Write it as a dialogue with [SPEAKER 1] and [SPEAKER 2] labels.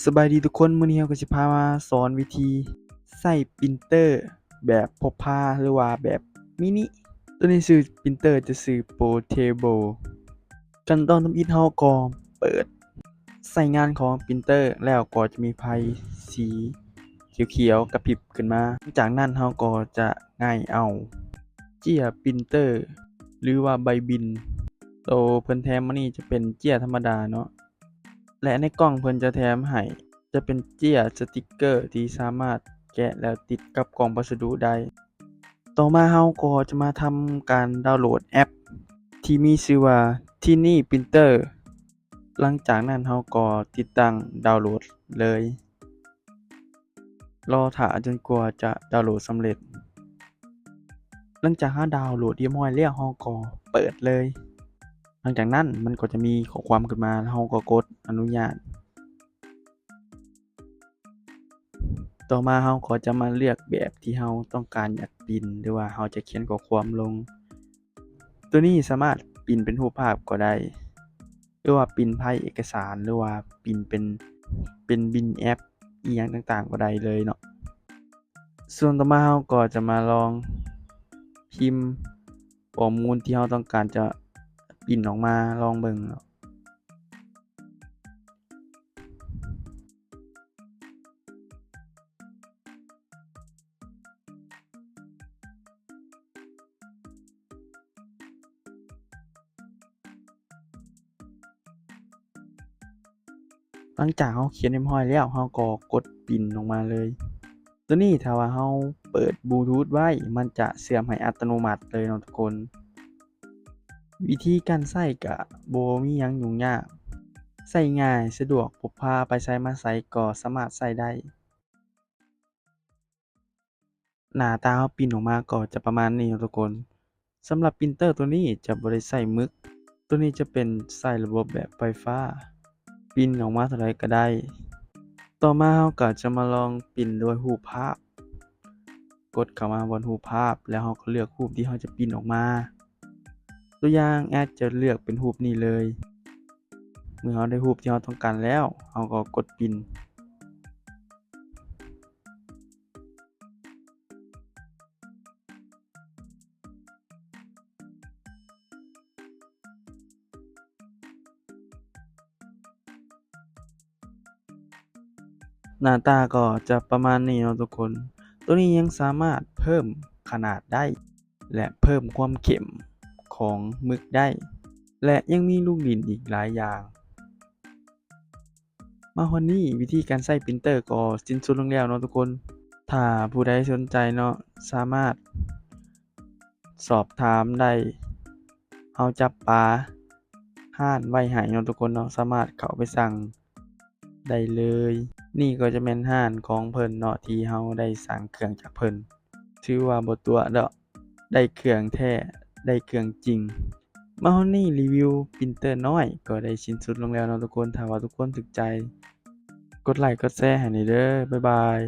[SPEAKER 1] สบายดีทุกคนมื้อนี้เราก็สิพามาสอนวิธีใช้พรินเตอร์แบบพกพาหรือว่าแบบมินิตัวนี้ชื่อพรินเตอร์จะชื่อ Portable ขั้นตอนทำอิฐเราก็เปิดใช้งานของพรินเตอร์แล้วก็จะมีไฟสีเขียวๆกระพริบขึ้นมาหลังจากนั้นเราก็จะง่ายเอาเจี้ยพรินเตอร์หรือว่าใบบินโตเพิ่นแถมมานี่จะเป็นเจี้ยธรรมดาเนาะและในกล่องเพิ่นจะแถมให้ จะเป็นเจี้ยสติกเกอร์ที่สามารถแกะแล้วติดกับกล่องพัสดุได้ต่อมาเราก็จะมาทำการดาวน์โหลดแอปที่มีชื่อว่า Tiny Printer หลังจากนั้นเราก็ติดตั้งดาวน์โหลดเลยรอท่าจนกว่าจะดาวน์โหลดสำเร็จหลังจากเราดาวน์โหลดเรียบร้อยแล้วเราก็เปิดเลยหลังจากนั้นมันก็จะมีข้อความขึ้นมาแล้วเราก็กดอนุญาต ต่อมาเราก็จะมาเลือกแบบที่เราต้องการอยากพิมพ์หรือว่าเราจะเขียนข้อความลงตัวนี้สามารถพิมพ์เป็นรูปภาพก็ได้หรือว่าพิมพ์ไฟล์เอกสารหรือว่าพิมพ์เป็นบินแอปอิหยังต่างๆก็ได้เลยเนาะส่วนต่อมาเราก็จะมาลองพิมพ์ข้อมูลที่เราต้องการจะพิมพ์ออกมาลองเบิ่งเนาะ หลังจากเราเขียนเรียบร้อยแล้วเราก็กดปริ้นออกมาเลยตัวนี้ถ้าว่าเราเปิดบลูทูธไว้มันจะเชื่อมให้อัตโนมัติเลยเนาะทุกคนวิธีการใช้ก็บ่มีหยังยุ่งยากใช้ง่ายสะดวกพกพาไปไสมาไสก็สามารถใช้ได้หน้าตาเราปริ้นออกมาก็จะประมาณนี้เนาะทุกคนสำหรับพรินเตอร์ตัวนี้จะบ่ได้ใช้หมึกตัวนี้จะเป็นใช้ระบบแบบไฟฟ้าปริ้นออกมาเท่าใดก็ได้ต่อมาเราก็จะมาลองปริ้นด้วยรูปภาพ กดเข้ามาบนรูปภาพแล้วเราก็เลือกรูปที่เราจะปริ้นออกมาตัวอย่างแอดจะเลือกเป็นรูปนี้เลยเมื่อเราได้รูปที่เราต้องการแล้วเราก็กดปริ้นหน้าตาก็จะประมาณนี้เนาะทุกคนตัวนี้ยังสามารถเพิ่มขนาดได้และเพิ่มความเข้มของหมึกได้และยังมีลูกลิ้นอีกหลายอย่างมาฮอดนี้วิธีการใช้พรินเตอร์ก็สิ้นสุดลงแล้วเนาะทุกคนถ้าผู้ใดสนใจเนาะสามารถสอบถามได้เราจับปลาร้านไว้ให้เนาะทุกคนเนาะสามารถเข้าไปสั่งได้เลยนี่ก็จะแม่นร้านของเพิ่นเนาะที่เราได้สั่งเครื่องจากเพิ่นถือว่าบ่ตั๋วดอกได้เครื่องแท้ได้เครื่องจริงมาฮอดนี้รีวิวพรินเตอร์น้อยก็ได้สิ้นสุดลงแล้วเนาะทุกคนถ้าว่าทุกคนถูกใจกดไลก์กดแชร์ให้หน่อยเด้อบ๊ายบาย